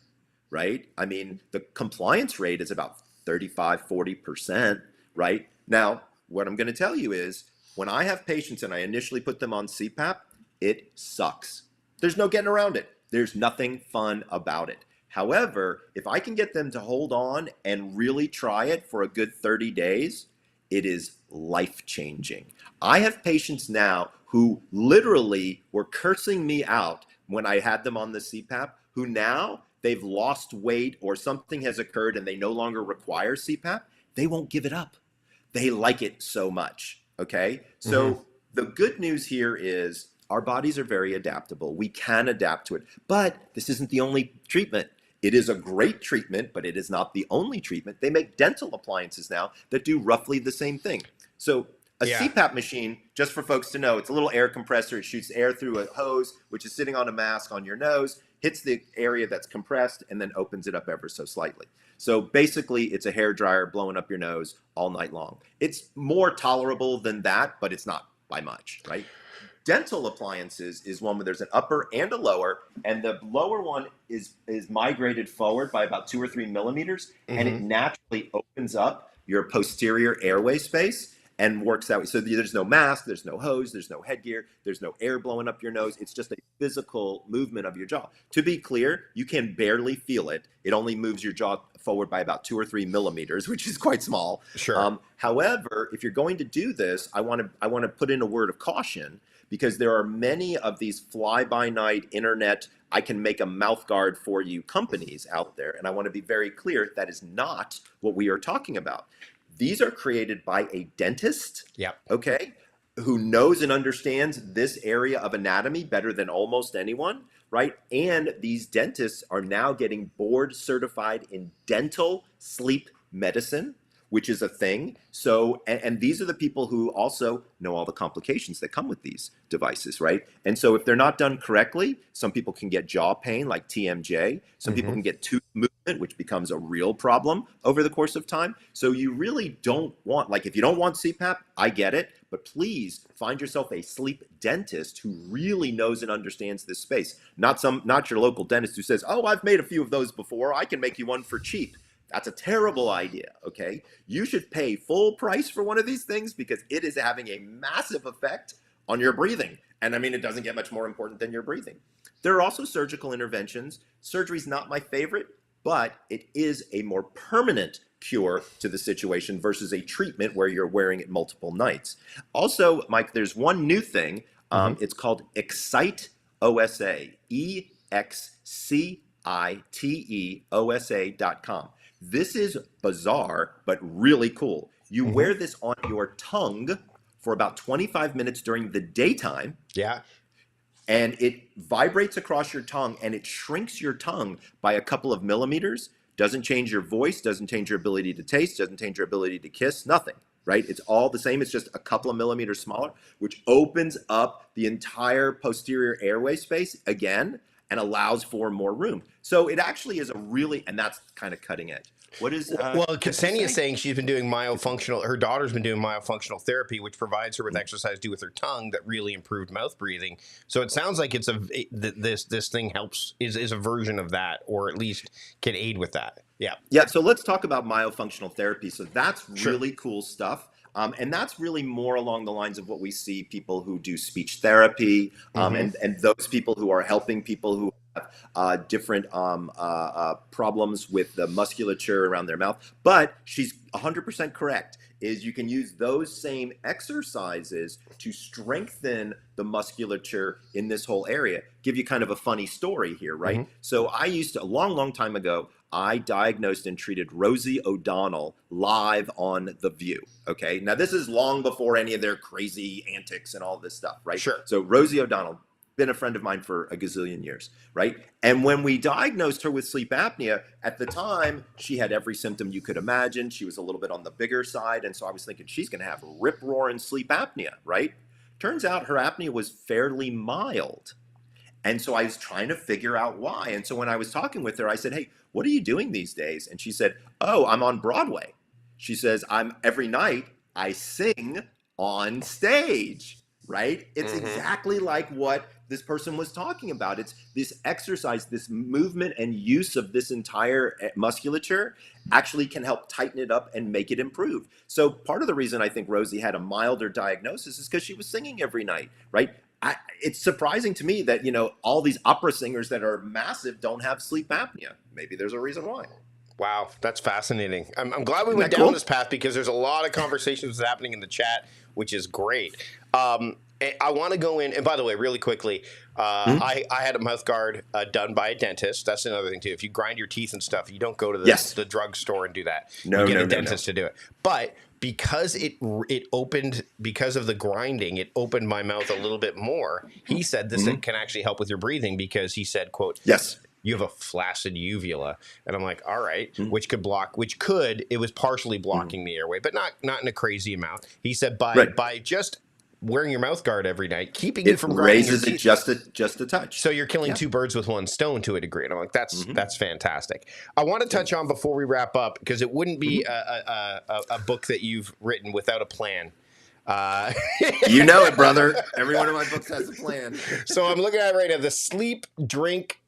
right? I mean, the compliance rate is about 35, 40%, right? Now, what I'm going to tell you is when I have patients and I initially put them on CPAP, it sucks. There's no getting around it. There's nothing fun about it. However, if I can get them to hold on and really try it for a good 30 days, it is life-changing. I have patients now who literally were cursing me out when I had them on the CPAP, who now they've lost weight or something has occurred and they no longer require CPAP. They won't give it up. They like it so much, okay? So the good news here is our bodies are very adaptable. We can adapt to it, but this isn't the only treatment. It is a great treatment, but it is not the only treatment. They make dental appliances now that do roughly the same thing. So a CPAP machine, just for folks to know, it's a little air compressor. It shoots air through a hose, which is sitting on a mask on your nose, hits the area that's compressed, and then opens it up ever so slightly. So basically, it's a hair dryer blowing up your nose all night long. It's more tolerable than that, but it's not by much, right? Dental appliances is one where there's an upper and a lower, and the lower one is migrated forward by about 2 or 3 millimeters, and it naturally opens up your posterior airway space and works that way. So there's no mask, there's no hose, there's no headgear, there's no air blowing up your nose. It's just a physical movement of your jaw. To be clear, you can barely feel it. It only moves your jaw forward by about 2 or 3 millimeters, which is quite small. Sure. However, if you're going to do this, I want to put in a word of caution, because there are many of these fly-by-night internet, I can make a mouth guard for you companies out there. And I want to be very clear, that is not what we are talking about. These are created by a dentist, okay, who knows and understands this area of anatomy better than almost anyone, right? And these dentists are now getting board certified in dental sleep medicine, which is a thing. So, and these are the people who also know all the complications that come with these devices, right? And so if they're not done correctly, some people can get jaw pain like TMJ. Some people can get tooth movement, which becomes a real problem over the course of time. So you really don't want, like, if you don't want CPAP, I get it, but please find yourself a sleep dentist who really knows and understands this space. Not your local dentist who says, oh, I've made a few of those before, I can make you one for cheap. That's a terrible idea, okay? You should pay full price for one of these things because it is having a massive effect on your breathing. And I mean, it doesn't get much more important than your breathing. There are also surgical interventions. Surgery is not my favorite, but it is a more permanent cure to the situation versus a treatment where you're wearing it multiple nights. Also, Mike, there's one new thing. It's called Excite OSA, EXCITEOSA.com. This is bizarre, but really cool. You wear this on your tongue for about 25 minutes during the daytime. Yeah. And it vibrates across your tongue and it shrinks your tongue by a couple of millimeters. Doesn't change your voice, doesn't change your ability to taste, doesn't change your ability to kiss, nothing, right? It's all the same. It's just a couple of millimeters smaller, which opens up the entire posterior airway space again. and allows for more room. So it actually is a really, and that's kind of cutting edge. What is Well, Tiffany Ksenia is saying? saying she's been doing myofunctional. Her daughter's been doing myofunctional therapy, which provides her with exercise to do with her tongue that really improved mouth breathing. So it sounds like this thing helps is a version of that, or at least can aid with that. Yeah. Yeah, so let's talk about myofunctional therapy. So that's Sure. really cool stuff. And that's really more along the lines of what we see people who do speech therapy, and those people who are helping people who have different problems with the musculature around their mouth. But she's 100% correct, is you can use those same exercises to strengthen the musculature in this whole area. Give you kind of a funny story here, right? So I used to, a long, long time ago, I diagnosed and treated Rosie O'Donnell live on The View. Okay. Now, this is long before any of their crazy antics and all this stuff, right? Sure. So, Rosie O'Donnell, been a friend of mine for a gazillion years, right? And when we diagnosed her with sleep apnea, at the time, she had every symptom you could imagine. She was a little bit on the bigger side. And so I was thinking she's going to have rip-roaring sleep apnea, right? Turns out her apnea was fairly mild. And so I was trying to figure out why. And so when I was talking with her, I said, "Hey, what are you doing these days?" And she said, "Oh, I'm on Broadway." She says, every night I sing on stage, right? It's exactly like what this person was talking about. It's this exercise, this movement and use of this entire musculature actually can help tighten it up and make it improve. So part of the reason I think Rosie had a milder diagnosis is because she was singing every night, right? It's surprising to me that, all these opera singers that are massive don't have sleep apnea. Maybe there's a reason why. Wow, that's fascinating. I'm glad we Isn't went that down cool? this path because there's a lot of conversations happening in the chat, which is great. I want to go in, and by the way, really quickly, I had a mouth guard done by a dentist. That's another thing too. If you grind your teeth and stuff, you don't go to the drugstore and do that. No, you get no, a no, dentist to do it. But because it opened, because of the grinding, it opened my mouth a little bit more. He said this can actually help with your breathing because he said, quote, Yes. "You have a flaccid uvula." And I'm like, all right, it was partially blocking the airway, but not in a crazy amount. He said by just wearing your mouth guard every night, keeping you from grinding your raises it teeth, just a touch. so you're killing two birds with one stone to a degree. And I'm like, that's fantastic. I want to touch on before we wrap up, because it wouldn't be a book that you've written without a plan. You know it, brother. Every one of my books has a plan. So I'm looking at it right now, the sleep, drink,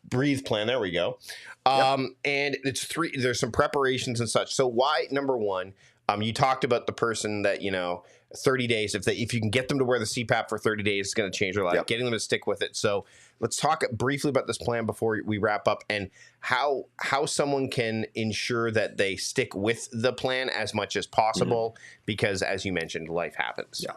breathe plan. There we go. And it's 3, there's some preparations and such. So why, number one, you talked about the person that, 30 days, if you can get them to wear the CPAP for 30 days, it's going to change their life, getting them to stick with it. So let's talk briefly about this plan before we wrap up, and how someone can ensure that they stick with the plan as much as possible, because as you mentioned, life happens. Yeah,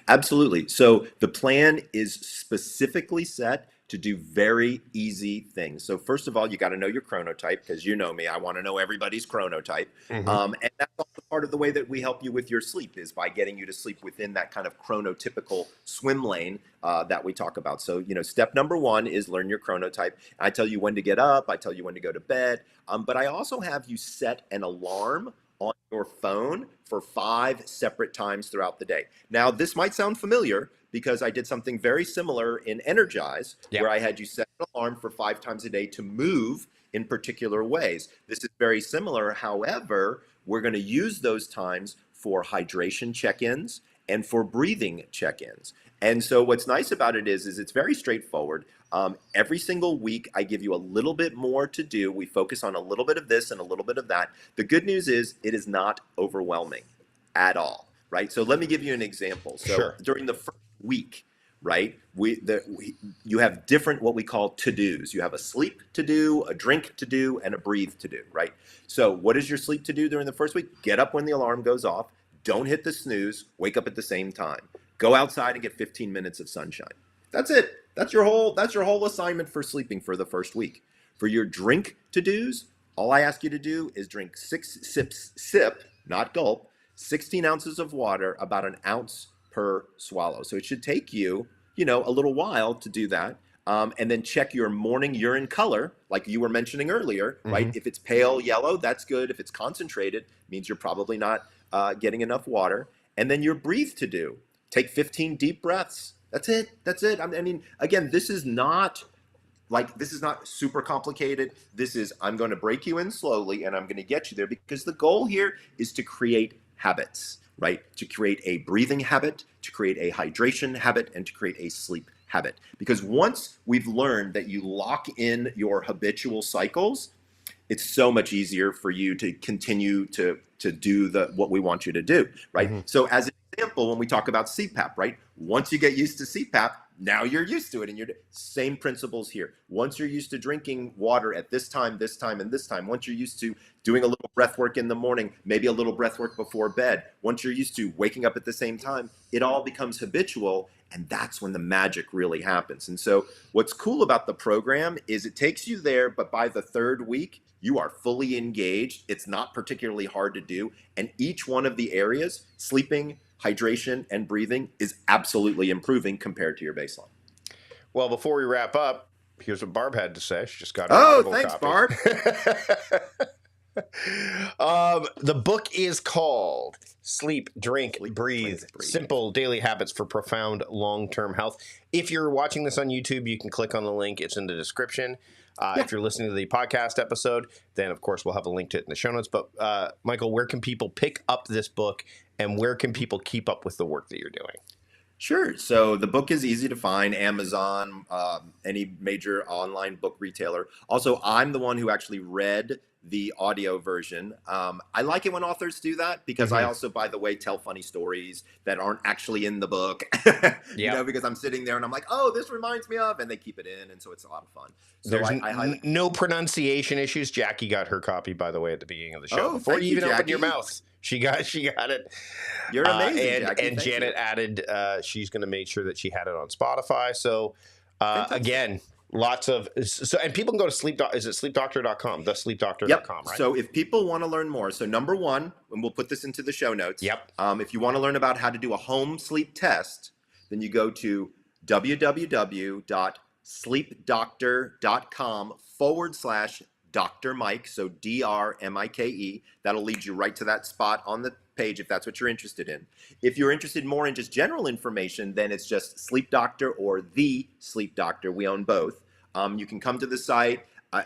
absolutely. So the plan is specifically set to do very easy things. So first of all, you got to know your chronotype, because you know me, I want to know everybody's chronotype. And that's also part of the way that we help you with your sleep, is by getting you to sleep within that kind of chronotypical swim lane that we talk about. So, step number 1 is learn your chronotype. I tell you when to get up, I tell you when to go to bed, but I also have you set an alarm on your phone for 5 separate times throughout the day. Now, this might sound familiar, because I did something very similar in Energize, where I had you set an alarm for 5 times a day to move in particular ways. This is very similar. However, we're going to use those times for hydration check-ins and for breathing check-ins. And so what's nice about it is it's very straightforward. Every single week, I give you a little bit more to do. We focus on a little bit of this and a little bit of that. The good news is it is not overwhelming at all, right? So let me give you an example. So during the first week, right, you have different what we call to-dos. You have a sleep to-do, a drink to-do, and a breathe to-do, right? So what is your sleep to-do during the first week? Get up when the alarm goes off. Don't hit the snooze. Wake up at the same time. Go outside and get 15 minutes of sunshine. That's it. That's your whole assignment for sleeping for the first week. For your drink to-dos, all I ask you to do is drink 6 sip, not gulp, 16 ounces of water, about an ounce per swallow. So it should take you, a little while to do that. And then check your morning urine color, like you were mentioning earlier, right? If it's pale yellow, that's good. If it's concentrated, means you're probably not getting enough water. And then your breathe to do. Take 15 deep breaths. That's it. That's it. I mean, again, this is not super complicated. This is, I'm going to break you in slowly and I'm going to get you there, because the goal here is to create habits, right? To create a breathing habit, to create a hydration habit, and to create a sleep habit. Because once we've learned that you lock in your habitual cycles, it's so much easier for you to continue to do what we want you to do, right? Mm-hmm. So as an example, when we talk about CPAP, right? Once you get used to CPAP, now you're used to it, and you're same principles here. Once you're used to drinking water at this time, and this time, once you're used to doing a little breath work in the morning, maybe a little breath work before bed, once you're used to waking up at the same time, it all becomes habitual, and that's when the magic really happens. And so what's cool about the program is it takes you there, but by the third week, you are fully engaged. It's not particularly hard to do. And each one of the areas, sleeping, hydration, and breathing, is absolutely improving compared to your baseline. Well, before we wrap up, here's what Barb had to say. She just got an Oh, Audible thanks, copy. Barb. The book is called Sleep, Drink, Breathe. Simple Daily Habits for Profound Long-Term Health. If you're watching this on YouTube, you can click on the link. It's in the description. If you're listening to the podcast episode, then, of course, we'll have a link to it in the show notes. But, Michael, where can people pick up this book, and where can people keep up with the work that you're doing? Sure. So the book is easy to find, Amazon, any major online book retailer. Also, I'm the one who actually read the audio version. I like it when authors do that, because I also, by the way, tell funny stories that aren't actually in the book, you know, because I'm sitting there and I'm like, oh, this reminds me of, and they keep it in. And so it's a lot of fun. So There's no pronunciation issues. Jackie got her copy, by the way, at the beginning of the show. Before you even opened your mouth. She got it. You're amazing, Jackie. And Janet added, she's going to make sure that she had it on Spotify. So again, lots of, and people can go to is it sleepdoctor.com, thesleepdoctor.com, right? So if people want to learn more, so number one, and we'll put this into the show notes. If you want to learn about how to do a home sleep test, then you go to www.sleepdoctor.com/Dr. Mike, so DRMIKE. That'll lead you right to that spot on the page if that's what you're interested in. If you're interested more in just general information, then it's just Sleep Doctor or The Sleep Doctor. We own both. You can come to the site. I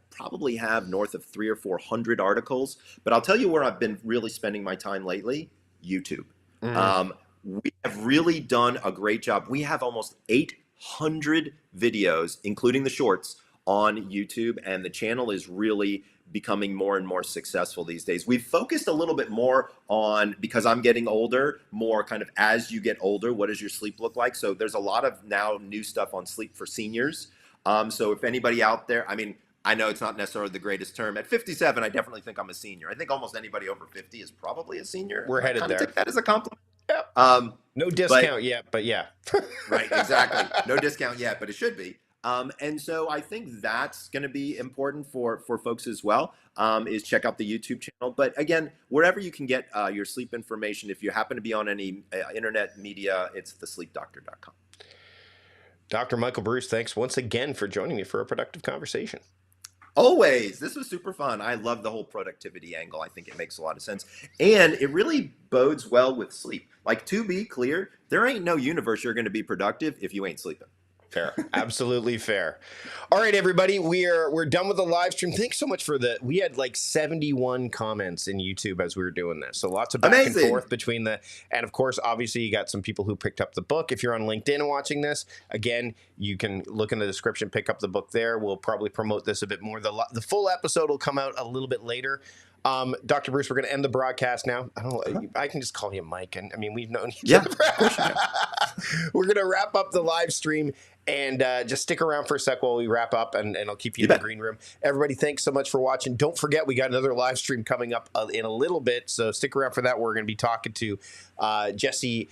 probably have north of 300 or 400 articles, but I'll tell you where I've been really spending my time lately: YouTube. We have really done a great job. We have almost 800 videos, including the shorts, on YouTube, and the channel is really becoming more and more successful these days. We've focused a little bit more on, because I'm getting older, more kind of as you get older, what does your sleep look like? So there's a lot of now new stuff on sleep for seniors. So if anybody out there, I mean, I know it's not necessarily the greatest term. At 57, I definitely think I'm a senior. I think almost anybody over 50 is probably a senior. We're headed there. Take that as a compliment. Yep. No discount yet, but yeah. Right, exactly. No discount yet, but it should be. And so I think that's going to be important for folks as well, is check out the YouTube channel. But again, wherever you can get your sleep information, if you happen to be on any internet media, it's thesleepdoctor.com. Dr. Michael Breus, thanks once again for joining me for a productive conversation. Always. This was super fun. I love the whole productivity angle. I think it makes a lot of sense. And it really bodes well with sleep. Like, to be clear, there ain't no universe you're going to be productive if you ain't sleeping. Fair. Absolutely fair. All right, everybody. We're done with the live stream. Thanks so much we had like 71 comments in YouTube as we were doing this. So lots of back and forth between and of course, obviously you got some people who picked up the book. If you're on LinkedIn and watching this, again, you can look in the description, pick up the book there. We'll probably promote this a bit more. The full episode will come out a little bit later. Dr. Breus, we're going to end the broadcast now. I don't know. I can just call you Mike. And I mean, we've known each other. We're going to wrap up the live stream, and just stick around for a sec while we wrap up, and I'll keep you in the green room. Everybody, thanks so much for watching. Don't forget, we got another live stream coming up in a little bit, so stick around for that. We're going to be talking to Jesse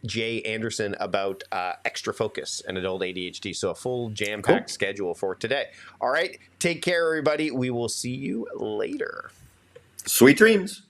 J. Anderson about extra focus and adult ADHD. So a full jam-packed schedule for today. All right. Take care, everybody. We will see you later. Sweet dreams.